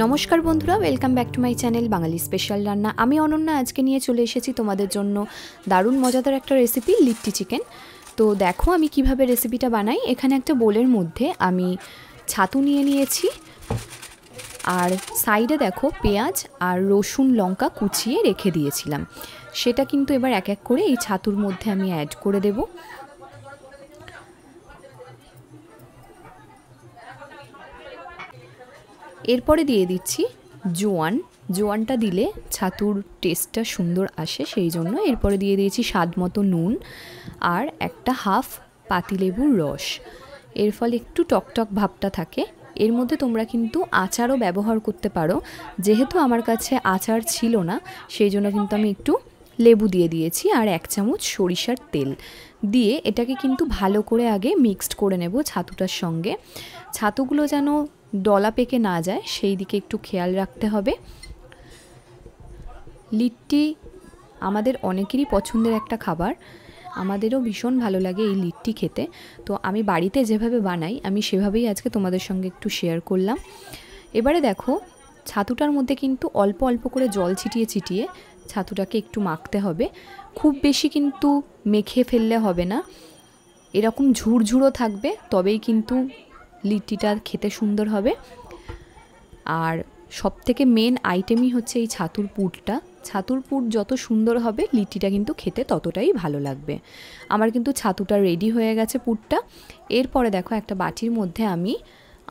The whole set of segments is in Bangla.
নমস্কার বন্ধুরা, welcome back to my channel Bangali special রান্না। আমি অনন্যা আজকে নিয়ে চলে এসেছি তোমাদের জন্য দারুণ মজাদার একটা রেসিপি, লিট্টি চিকেন। তো দেখো আমি কিভাবে রেসিপিটা বানাই। এখানে একটা বোলের মধ্যে আমি ছাতু নিয়ে নিয়েছি, আর সাইডে দেখো পেঁয়াজ আর রসুন লঙ্কা কুচিয়ে রেখে দিয়েছিলাম। সেটা কিন্তু এবার এক এক করে এই ছাতুর মধ্যে আমি অ্যাড করে দেব। এরপরে দিয়ে দিচ্ছি জোয়ানটা দিলে ছাতুর টেস্টটা সুন্দর আসে, সেই জন্য। এরপরে দিয়ে দিয়েছি স্বাদ মতো নুন আর একটা হাফ পাতিলেবুর রস। এর ফলে একটু টকটক ভাবটা থাকে। এর মধ্যে তোমরা কিন্তু আচারও ব্যবহার করতে পারো। যেহেতু আমার কাছে আচার ছিল না, সেই জন্য কিন্তু আমি একটু লেবু দিয়ে দিয়েছি আর 1 চামচ সরিষার তেল দিয়ে এটাকে কিন্তু ভালো করে আগে মিক্সড করে নেব ছাতুটার সঙ্গে। ছাতুগুলো যেন ডলা পেকে না যায় সেই দিকে একটু খেয়াল রাখতে হবে। লিট্টি আমাদের অনেকেরই পছন্দের একটা খাবার, আমাদেরও ভীষণ ভালো লাগে এই লিট্টি খেতে। তো আমি বাড়িতে যেভাবে বানাই আমি সেভাবেই আজকে তোমাদের সঙ্গে একটু শেয়ার করলাম। এবারে দেখো ছাতুটার মধ্যে কিন্তু অল্প অল্প করে জল ছিটিয়ে ছিটিয়ে ছাতুটাকে একটু মাখতে হবে। খুব বেশি কিন্তু মেখে ফেললে হবে না, এরকম ঝুরঝুরো থাকবে, তবেই কিন্তু লিট্টিটা খেতে সুন্দর হবে। আর সবথেকে মেন আইটেমই হচ্ছে এই ছাতুর পুরটা। ছাতুর পুর যত সুন্দর হবে লিট্টিটা কিন্তু খেতে ততটাই ভালো লাগবে। আমার কিন্তু ছাতুটা রেডি হয়ে গেছে পুরটা। এরপরে দেখো একটা বাটির মধ্যে আমি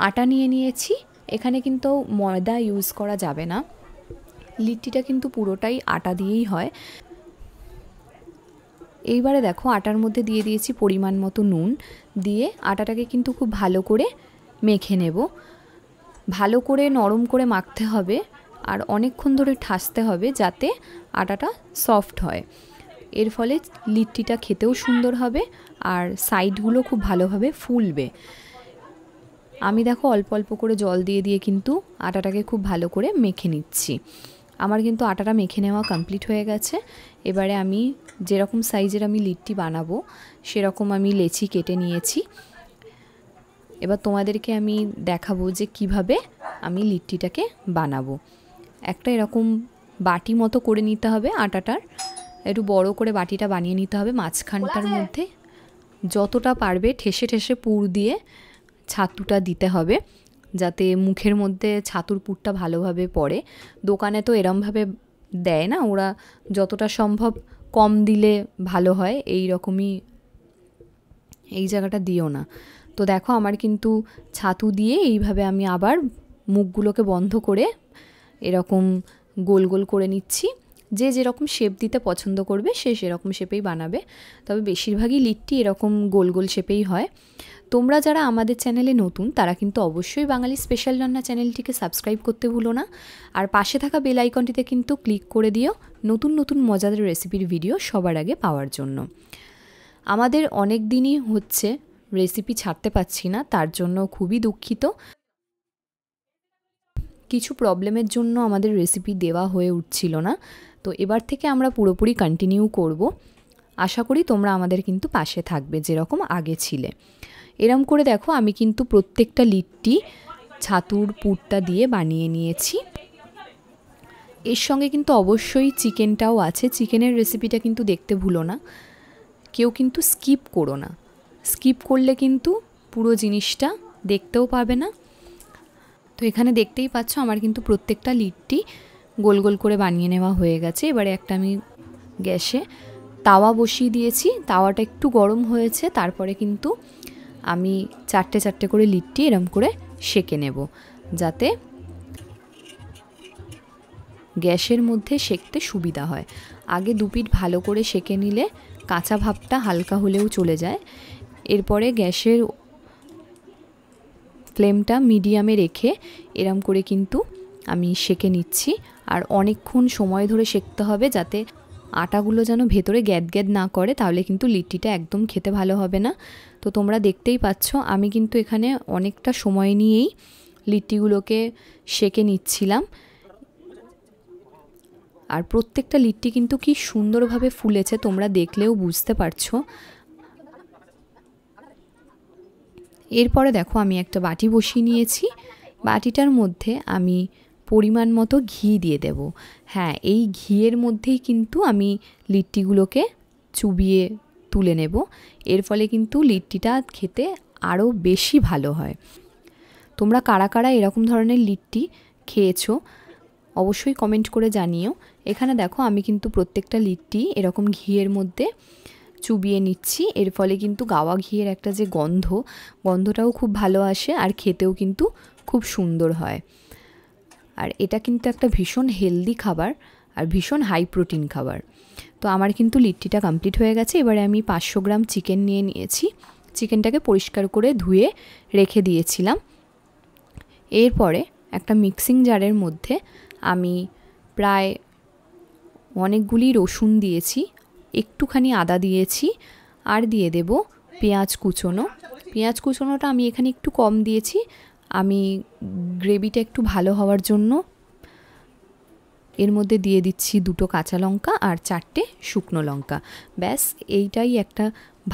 আটা নিয়ে নিয়েছি। এখানে কিন্তু ময়দা ইউজ করা যাবে না, লিট্টিটা কিন্তু পুরোটাই আটা দিয়েই হয়। এইবারে দেখো আটার মধ্যে দিয়ে দিয়েছি পরিমাণ মতো নুন, দিয়ে আটাটাকে কিন্তু খুব ভালো করে মেখে নেব। ভালো করে নরম করে মাখতে হবে আর অনেকক্ষণ ধরে ঠাসতে হবে যাতে আটাটা সফট হয়। এর ফলে লিট্টিটা খেতেও সুন্দর হবে আর সাইডগুলো খুব ভালোভাবে ফুলবে। আমি দেখো অল্প অল্প করে জল দিয়ে দিয়ে কিন্তু আটাটাকে খুব ভালো করে মেখে নিচ্ছি। আমার কিন্তু আটাটা মেখে নেওয়া কমপ্লিট হয়ে গেছে। এবারে আমি যেরকম সাইজের আমি লিট্টি বানাবো সেরকম আমি লেচি কেটে নিয়েছি। এবার তোমাদেরকে আমি দেখাবো যে কিভাবে আমি লিট্টিটাকে বানাবো। একটা এরকম বাটি মতো করে নিতে হবে, আটাটার একটু বড় করে বাটিটা বানিয়ে নিতে হবে। মাঝখানটার মধ্যে যতটা পারবে ঠেসে ঠেসে পুর দিয়ে ছাতুটা দিতে হবে, যাতে মুখের মধ্যে ছাতুর পুরটা ভালোভাবে পড়ে। দোকানে তো এরমভাবে দেয় না, ওরা যতটা সম্ভব কম দিলে ভালো হয়, এই রকমই এই জায়গাটা দিও না। তো দেখো আমার কিন্তু ছাতু দিয়ে এইভাবে আমি আবার মুখগুলোকে বন্ধ করে এরকম গোল গোল করে নিচ্ছি। যে যেরকম শেপ দিতে পছন্দ করবে সে সেরকম শেপেই বানাবে, তবে বেশিরভাগই লিট্টি এরকম গোল গোল শেপেই হয়। তোমরা যারা আমাদের চ্যানেলে নতুন তারা কিন্তু অবশ্যই বাঙালি স্পেশাল রান্না চ্যানেলটিকে সাবস্ক্রাইব করতে ভুলো না, আর পাশে থাকা বেল আইকনটিতে কিন্তু ক্লিক করে দিও নতুন নতুন মজাদার রেসিপির ভিডিও সবার আগে পাওয়ার জন্য। আমাদের অনেক দিনই হচ্ছে রেসিপি ছাড়তে পারছি না, তার জন্য খুবই দুঃখিত। কিছু প্রবলেমের জন্য আমাদের রেসিপি দেওয়া হয়ে উঠছিল না, তো এবার থেকে আমরা পুরোপুরি কন্টিনিউ করব। আশা করি তোমরা আমাদের কিন্তু পাশে থাকবে যেরকম আগে ছিলে। এরম করে দেখো আমি কিন্তু প্রত্যেকটা লিট্টি ছাতুর পুরটা দিয়ে বানিয়ে নিয়েছি। এর সঙ্গে কিন্তু অবশ্যই চিকেনটাও আছে, চিকেনের রেসিপিটা কিন্তু দেখতে ভুলো না। কেউ কিন্তু স্কিপ করো না, স্কিপ করলে কিন্তু পুরো জিনিসটা দেখতেও পাবে না। তো এখানে দেখতেই পাচ্ছ আমার কিন্তু প্রত্যেকটা লিট্টি গোল গোল করে বানিয়ে নেওয়া হয়ে গেছে। এবারে একটা আমি গ্যাসে তাওয়া বসিয়ে দিয়েছি, তাওয়াটা একটু গরম হয়েছে, তারপরে কিন্তু আমি চারটে চারটে করে লিট্টি এরম করে সেঁকে নেব, যাতে গ্যাসের মধ্যে সেঁকতে সুবিধা হয়। আগে দুপিঠ ভালো করে সেঁকে নিলে কাঁচা ভাবটা হালকা হলেও চলে যায়। এরপরে গ্যাসের ফ্লেমটা মিডিয়ামে রেখে এরম করে কিন্তু আমি সেঁকে নিচ্ছি। আর অনেকক্ষণ সময় ধরে সেঁকতে হবে যাতে আটাগুলো যেন ভেতরে গ্যাদ গ্যাদ না করে, তাহলে কিন্তু লিট্টিটা একদম খেতে ভালো হবে না। তো তোমরা দেখতেই পাচ্ছ আমি কিন্তু এখানে অনেকটা সময় নিয়েই লিট্টিগুলোকে সেঁকে নিচ্ছিলাম। আর প্রত্যেকটা লিট্টি কিন্তু কি সুন্দরভাবে ফুলেছে তোমরা দেখলেও বুঝতে পারছো। এরপরে দেখো আমি একটা বাটি বসিয়ে নিয়েছি, বাটিটার মধ্যে আমি পরিমাণ মতো ঘি দিয়ে দেব। হ্যাঁ, এই ঘিয়ের মধ্যেই কিন্তু আমি লিট্টিগুলোকে চুবিয়ে তুলে নেব। এর ফলে কিন্তু লিট্টিটা খেতে আরও বেশি ভালো হয়। তোমরা কারা কারা এরকম ধরনের লিট্টি খেয়েছো অবশ্যই কমেন্ট করে জানিও। এখানে দেখো আমি কিন্তু প্রত্যেকটা লিট্টি এরকম ঘিয়ের মধ্যে চুবিয়ে নিচ্ছি। এর ফলে কিন্তু গাওয়া ঘিয়ের একটা যে গন্ধটাও খুব ভালো আসে আর খেতেও কিন্তু খুব সুন্দর হয়। আর এটা কিন্তু একটা ভীষণ হেলদি খাবার আর ভীষণ হাই প্রোটিন খাবার। তো আমার কিন্তু লিট্টিটা কমপ্লিট হয়ে গেছে। এবারে আমি 500 গ্রাম চিকেন নিয়ে নিয়েছি। চিকেনটাকে পরিষ্কার করে ধুয়ে রেখে দিয়েছিলাম। এরপরে একটা মিক্সিং জারের মধ্যে আমি প্রায় অনেকগুলি রসুন দিয়েছি, একটুখানি আদা দিয়েছি, আর দিয়ে দেব পেঁয়াজ কুচোনো। পেঁয়াজ কুচোনোটা আমি এখানে একটু কম দিয়েছি, আমি গ্রেভিটা একটু ভালো হওয়ার জন্য এর মধ্যে দিয়ে দিচ্ছি 2টো কাঁচা লঙ্কা আর 4টে শুকনো লঙ্কা। ব্যাস এইটাই একটা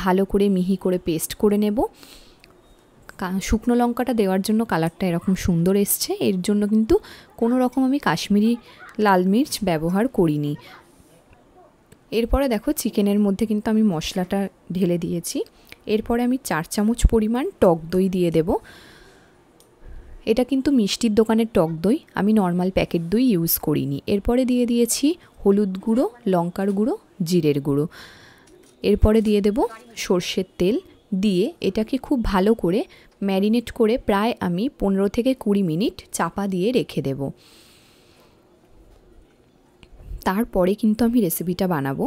ভালো করে মিহি করে পেস্ট করে নেব। শুকনো লঙ্কাটা দেওয়ার জন্য কালারটা এরকম সুন্দর এসছে। এর জন্য কিন্তু কোনো রকম আমি কাশ্মীরি লাল মির্চ ব্যবহার করিনি। এরপরে দেখো চিকেনের মধ্যে কিন্তু আমি মশলাটা ঢেলে দিয়েছি। এরপরে আমি 4 চামচ পরিমাণ টক দই দিয়ে দেব। এটা কিন্তু মিষ্টির দোকানের টক দই, আমি নর্মাল প্যাকেট দই ইউজ করিনি। এরপরে দিয়ে দিয়েছি হলুদ গুঁড়ো, লঙ্কার গুঁড়ো, জিরের গুঁড়ো। এরপরে দিয়ে দেব সর্ষের তেল। দিয়ে এটাকে খুব ভালো করে ম্যারিনেট করে প্রায় আমি 15 থেকে 20 মিনিট চাপা দিয়ে রেখে দেব। তারপরে কিন্তু আমি রেসিপিটা বানাবো।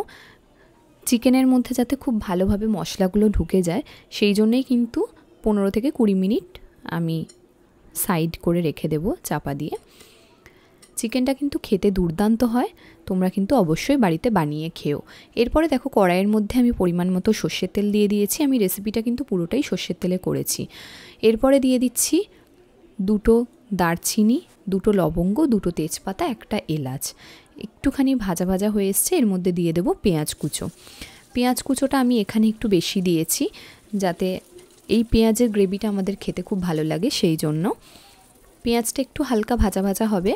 চিকেনের মধ্যে যাতে খুব ভালোভাবে মশলাগুলো ঢুকে যায় সেই জন্যেই কিন্তু 15 থেকে 20 মিনিট আমি সাইড করে রেখে দেব চাপা দিয়ে। চিকেনটা কিন্তু খেতে দুর্দান্ত হয়, তোমরা কিন্তু অবশ্যই বাড়িতে বানিয়ে খেও। এরপরে দেখো কড়াইয়ের মধ্যে আমি পরিমাণ মতো সর্ষের তেল দিয়ে দিয়েছি। আমি রেসিপিটা কিন্তু পুরোটাই সর্ষের তেলে করেছি। এরপরে দিয়ে দিচ্ছি 2টো দারচিনি, 2টো লবঙ্গ, 2টো তেজপাতা, একটা এলাচ। একটুখানি ভাজা ভাজা হয়ে এসছে, এর মধ্যে দিয়ে দেব পেঁয়াজ কুচো। পেঁয়াজ কুচোটা আমি এখানে একটু বেশি দিয়েছি যাতে এই পেঁয়াজের গ্রেভিটা আমাদের খেতে খুব ভালো লাগে, সেই জন্য। পেঁয়াজটা একটু হালকা ভাজা ভাজা হবে।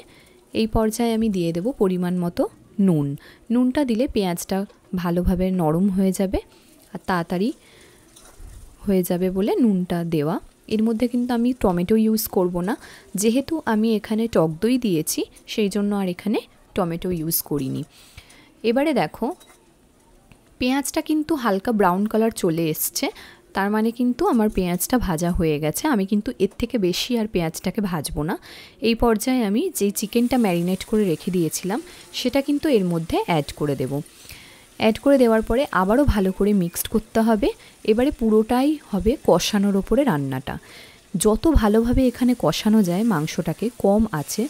এই পর্যায়ে আমি দিয়ে দেব পরিমাণ মতো নুন। নুনটা দিলে পেঁয়াজটা ভালোভাবে নরম হয়ে যাবে আর তাড়াতাড়ি হয়ে যাবে বলে নুনটা দেওয়া। এর মধ্যে কিন্তু আমি টমেটো ইউজ করব না, যেহেতু আমি এখানে টক দই দিয়েছি সেই জন্য আর এখানে টমেটো ইউজ করিনি। এবারে দেখো পেঁয়াজটা কিন্তু হালকা ব্রাউন কালার চলে এসছে, তার মানে কিন্তু আমার পেঁয়াজটা ভাজা হয়ে গেছে। আমি কিন্তু এর থেকে বেশি আর পেঁয়াজটাকে ভাজবো না। এই পর্যায়ে আমি যেই চিকেনটা ম্যারিনেট করে রেখে দিয়েছিলাম সেটা কিন্তু এর মধ্যে অ্যাড করে দেব। অ্যাড করে দেওয়ার পরে আবারও ভালো করে মিক্সড করতে হবে। এবারে পুরোটাই হবে কষানোর ওপরে রান্নাটা। যত ভালোভাবে এখানে কষানো যায় মাংসটাকে কম আছে,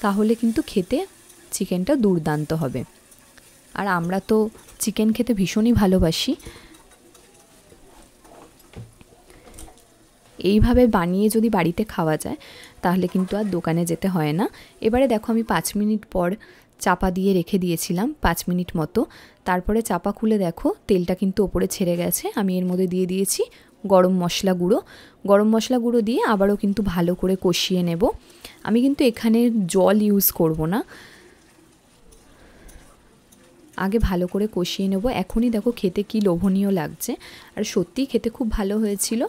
তাহলে কিন্তু খেতে চিকেনটা দুর্দান্ত হবে। আর আমরা তো চিকেন খেতে ভীষণই ভালোবাসি। এইভাবে বানিয়ে যদি বাড়িতে খাওয়া যায় তাহলে কিন্তু আর দোকানে যেতে হয় না। এবারে দেখো আমি 5 মিনিট পর চাপা দিয়ে রেখে দিয়েছিলাম 5 মিনিট মতো। তারপরে চাপা খুলে দেখো তেলটা কিন্তু ওপরে ছেড়ে গেছে। আমি এর মধ্যে দিয়ে দিয়েছি গরম মশলা গুঁড়ো। গরম মশলা গুঁড়ো দিয়ে আবারও কিন্তু ভালো করে কষিয়ে নেব। আমি কিন্তু এখানে জল ইউজ করব না, আগে ভালো করে কষিয়ে নেব। এখনই দেখো খেতে কি লোভনীয় লাগছে আর সত্যিই খেতে খুব ভালো হয়েছিল।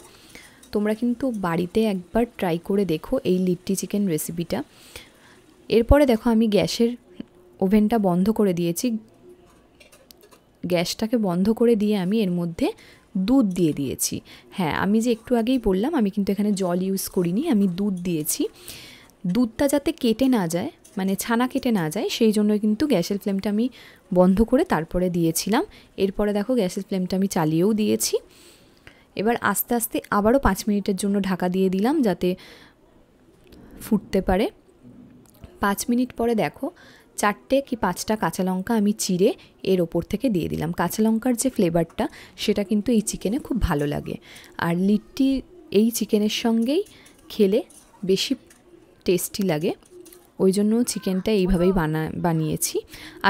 তোমরা কিন্তু বাড়িতে একবার ট্রাই করে দেখো এই লিট্টি চিকেন রেসিপিটা। এরপরে দেখো আমি গ্যাসের ওভেনটা বন্ধ করে দিয়েছি। গ্যাসটাকে বন্ধ করে দিয়ে আমি এর মধ্যে দুধ দিয়ে দিয়েছি। হ্যাঁ, আমি যে একটু আগেই বললাম আমি কিন্তু এখানে জল ইউজ করিনি, আমি দুধ দিয়েছি। দুধটা যাতে কেটে না যায়, মানে ছানা কেটে না যায়, সেই জন্য কিন্তু গ্যাসের ফ্লেমটা আমি বন্ধ করে তারপরে দিয়েছিলাম। এরপরে দেখো গ্যাসের ফ্লেমটা আমি চালিয়েও দিয়েছি। এবার আস্তে আস্তে আবারও 5 মিনিটের জন্য ঢাকা দিয়ে দিলাম যাতে ফুটতে পারে। 5 মিনিট পরে দেখো 4টে কি 5টা কাঁচা লঙ্কা আমি চিড়ে এর ওপর থেকে দিয়ে দিলাম। কাঁচা লঙ্কার যে ফ্লেভারটা সেটা কিন্তু এই চিকেনে খুব ভালো লাগে। আর লিট্টি এই চিকেনের সঙ্গেই খেলে বেশি টেস্টি লাগে, ওই জন্য চিকেনটা এইভাবেই বানিয়েছি।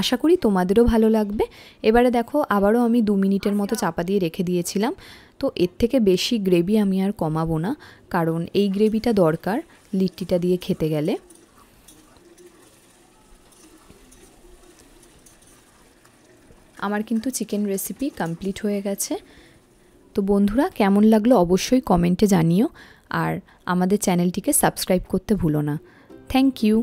আশা করি তোমাদেরও ভালো লাগবে। এবারে দেখো আবারও আমি 2 মিনিটের মতো চাপা দিয়ে রেখে দিয়েছিলাম। তো এর থেকে বেশি গ্রেভি আমি আর কমাবো না, কারণ এই গ্রেভিটা দরকার লিট্টিটা দিয়ে খেতে গেলে। আমার কিন্তু চিকেন রেসিপি কমপ্লিট হয়ে গেছে। তো বন্ধুরা, কেমন লাগলো অবশ্যই কমেন্টে জানিও, আর আমাদের চ্যানেলটিকে সাবস্ক্রাইব করতে ভুলো না। Thank you.